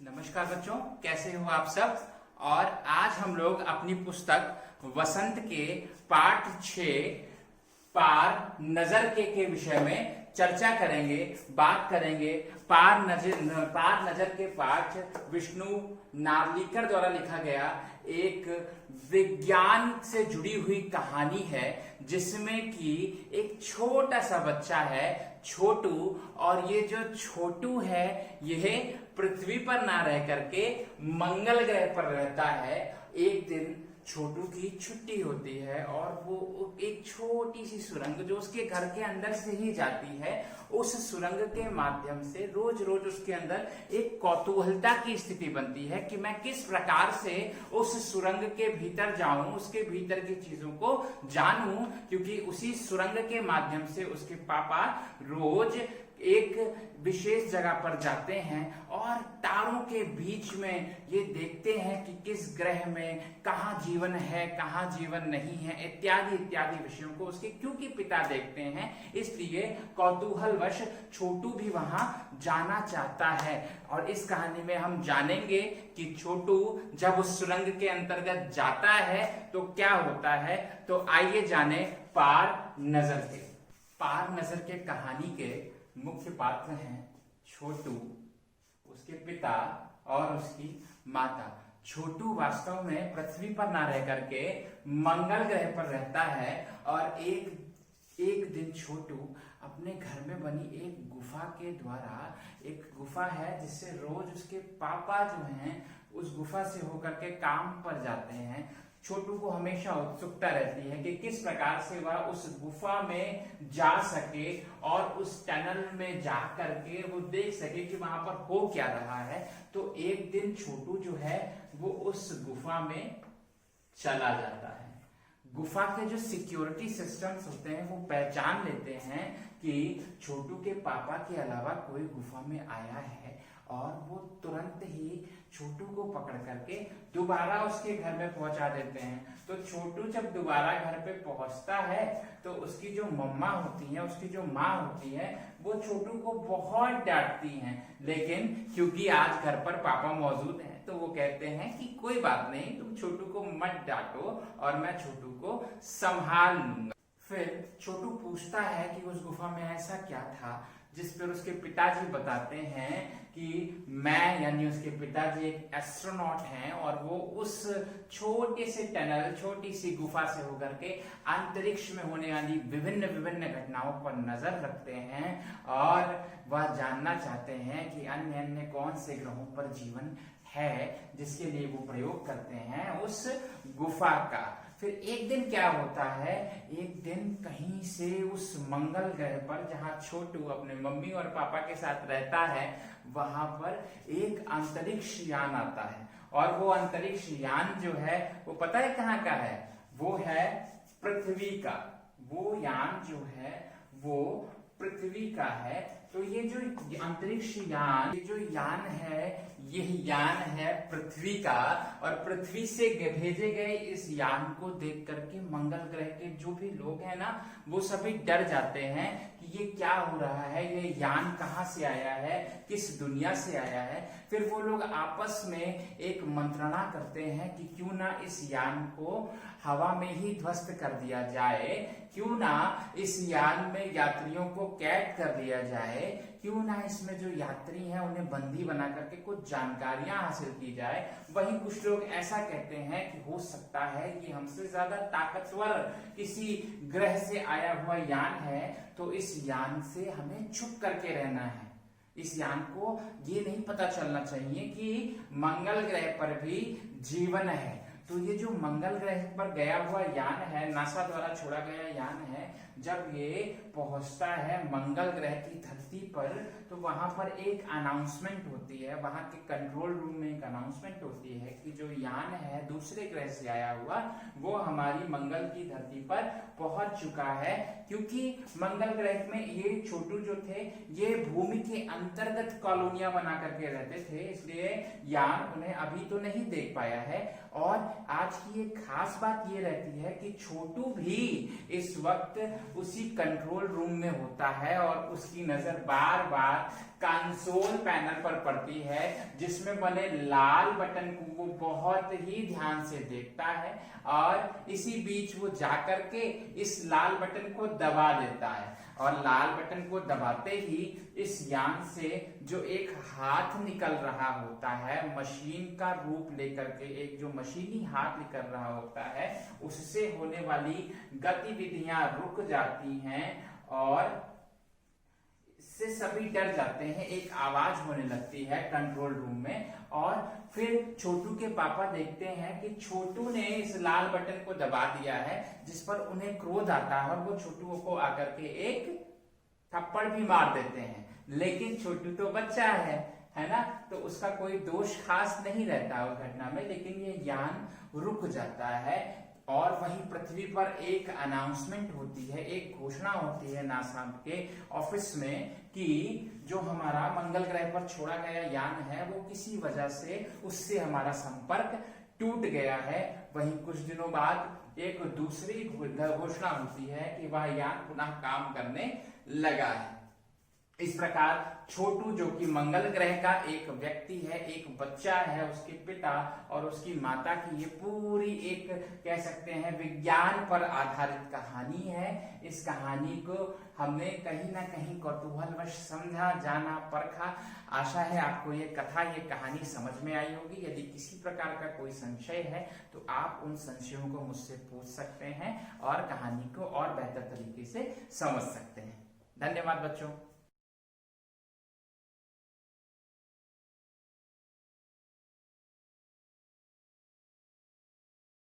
नमस्कार बच्चों, कैसे हो आप सब। और आज हम लोग अपनी पुस्तक वसंत के पाठ 6 पार नजर के विषय में चर्चा करेंगे, बात करेंगे। पार नजर के पाठ विष्णु नार्लिकर द्वारा लिखा गया एक विज्ञान से जुड़ी हुई कहानी है, जिसमें कि एक छोटा सा बच्चा है, छोटू। और ये जो छोटू है यह पृथ्वी पर ना रह करके मंगल ग्रह पर रहता है। एक दिन छोटू की छुट्टी होती है और वो एक छोटी सी सुरंग जो उसके घर के अंदर से ही जाती है, उस सुरंग के माध्यम से रोज रोज उसके अंदर एक कौतूहलता की स्थिति बनती है कि मैं किस प्रकार से उस सुरंग के भीतर जाऊं, उसके भीतर की चीजों को जानूं। क्योंकि उसी सुरंग के माध्यम से उसके पापा रोज एक विशेष जगह पर जाते हैं और तारों के बीच में ये देखते हैं कि किस ग्रह में कहाँ जीवन है, कहाँ जीवन नहीं है, इत्यादि इत्यादि विषयों को उसके क्योंकि पिता देखते हैं, इसलिए कौतूहलवश छोटू भी वहां जाना चाहता है। और इस कहानी में हम जानेंगे कि छोटू जब उस सुरंग के अंतर्गत जाता है तो क्या होता है। तो आइए जाने पार नजर के कहानी के मुख्य पात्र हैं छोटू, उसके पिता और उसकी माता। छोटू वास्तव में पृथ्वी पर ना रह करके मंगल ग्रह पर रहता है। और एक दिन छोटू अपने घर में बनी एक गुफा के द्वारा, एक गुफा है जिससे रोज उसके पापा जो हैं उस गुफा से होकर के काम पर जाते हैं। छोटू को हमेशा उत्सुकता रहती है कि किस प्रकार से वह उस गुफा में जा सके और उस टनल में जा करके वो देख सके कि वहां पर हो क्या रहा है। तो एक दिन छोटू जो है वो उस गुफा में चला जाता है। गुफा के जो सिक्योरिटी सिस्टम्स होते हैं वो पहचान लेते हैं कि छोटू के पापा के अलावा कोई गुफा में आया है, और वो तुरंत ही छोटू को पकड़ करके दोबारा उसके घर में पहुंचा देते हैं। तो छोटू जब दोबारा घर पे पहुंचता है तो उसकी जो मम्मा होती है, उसकी जो माँ होती है, वो छोटू को बहुत डांटती हैं। लेकिन क्योंकि आज घर पर पापा मौजूद हैं तो वो कहते हैं कि कोई बात नहीं, तुम छोटू को मत डांटो और मैं छोटू को संभाल लूंगा। फिर छोटू पूछता है कि उस गुफा में ऐसा क्या था, जिस पर उसके पिताजी बताते हैं कि मैं यानी उसके पिताजी एक एस्ट्रोनॉट हैं और वो उस छोटे से टनल, छोटी सी गुफा से होकर के अंतरिक्ष में होने वाली विभिन्न विभिन्न घटनाओं पर नजर रखते हैं और वह जानना चाहते हैं कि अन्य अन्य कौन से ग्रहों पर जीवन है, जिसके लिए वो प्रयोग करते हैं उस गुफा का। फिर एक दिन क्या होता है, एक दिन कहीं से उस मंगल ग्रह पर जहां छोटू अपने मम्मी और पापा के साथ रहता है, वहां पर एक अंतरिक्ष यान आता है। और वो अंतरिक्ष यान जो है वो पता है कहाँ का है, वो है पृथ्वी का। वो यान जो है वो पृथ्वी का है। तो ये जो अंतरिक्ष यान, ये जो यान है, यह यान है पृथ्वी का। और पृथ्वी से भेजे गए इस यान को देख करके मंगल ग्रह के जो भी लोग हैं ना, वो सभी डर जाते हैं कि ये क्या हो रहा है, ये यान कहाँ से आया है, किस दुनिया से आया है। फिर वो लोग आपस में एक मंत्रणा करते हैं कि क्यों ना इस यान को हवा में ही ध्वस्त कर दिया जाए, क्यों ना इस यान में यात्रियों को कैद कर दिया जाए, क्यों ना इसमें जो यात्री हैं उन्हें बंदी बना करके कुछ जानकारियां हासिल की जाए। वहीं कुछ लोग ऐसा कहते हैं कि हो सकता है कि हमसे ज्यादा ताकतवर किसी ग्रह से आया हुआ यान है, तो इस यान से हमें छुप करके रहना है। इस यान को ये नहीं पता चलना चाहिए कि मंगल ग्रह पर भी जीवन है। तो ये जो मंगल ग्रह पर गया हुआ यान है, नासा द्वारा छोड़ा गया यान है, जब ये पहुंचता है मंगल ग्रह की धरती पर तो वहां पर एक अनाउंसमेंट होती है, वहां के कंट्रोल रूम में एक अनाउंसमेंट होती है कि जो यान है दूसरे ग्रह से आया हुआ वो हमारी मंगल की धरती पर पहुंच चुका है। क्योंकि मंगल ग्रह में ये छोटू जो थे ये भूमि के अंतर्गत कॉलोनियां बना करके रहते थे, इसलिए यान उन्हें अभी तो नहीं देख पाया है। और आज की एक खास बात ये रहती है कि छोटू भी इस वक्त उसी कंट्रोल रूम में होता है और उसकी नजर बार बार कंसोल पैनल पर पड़ती है, जिसमें बने लाल बटन को वो बहुत ही ध्यान से देखता है और इसी बीच वो जाकर के इस लाल बटन को दबा देता है। और लाल बटन को दबाते ही इस यान से जो एक हाथ निकल रहा होता है, मशीन का रूप लेकर के, एक जो मशीनी हाथ निकल रहा होता है, उससे होने वाली गतिविधियां रुक जाती हैं और इससे सभी डर जाते हैं। एक आवाज होने लगती है कंट्रोल रूम में और फिर छोटू के पापा देखते हैं कि छोटू ने इस लाल बटन को दबा दिया है, जिस पर उन्हें क्रोध आता है और वो छोटू को आकर के एक थप्पड़ भी मार देते हैं। लेकिन छोटू तो बच्चा है ना, तो उसका कोई दोष खास नहीं रहता उस घटना में। लेकिन ये यान रुक जाता है और वहीं पृथ्वी पर एक अनाउंसमेंट होती है, एक घोषणा होती है नासा के ऑफिस में कि जो हमारा मंगल ग्रह पर छोड़ा गया यान है वो किसी वजह से उससे हमारा संपर्क टूट गया है। वहीं कुछ दिनों बाद एक दूसरी घोषणा होती है कि वह यान पुनः काम करने लगा है। इस प्रकार छोटू, जो कि मंगल ग्रह का एक व्यक्ति है, एक बच्चा है, उसके पिता और उसकी माता की ये पूरी एक कह सकते हैं विज्ञान पर आधारित कहानी है। इस कहानी को हमने कहीं ना कहीं कौतूहलवश समझा, जाना, परखा। आशा है आपको ये कथा, ये कहानी समझ में आई होगी। यदि किसी प्रकार का कोई संशय है तो आप उन संशयों को मुझसे पूछ सकते हैं और कहानी को और बेहतर तरीके से समझ सकते हैं। धन्यवाद बच्चों।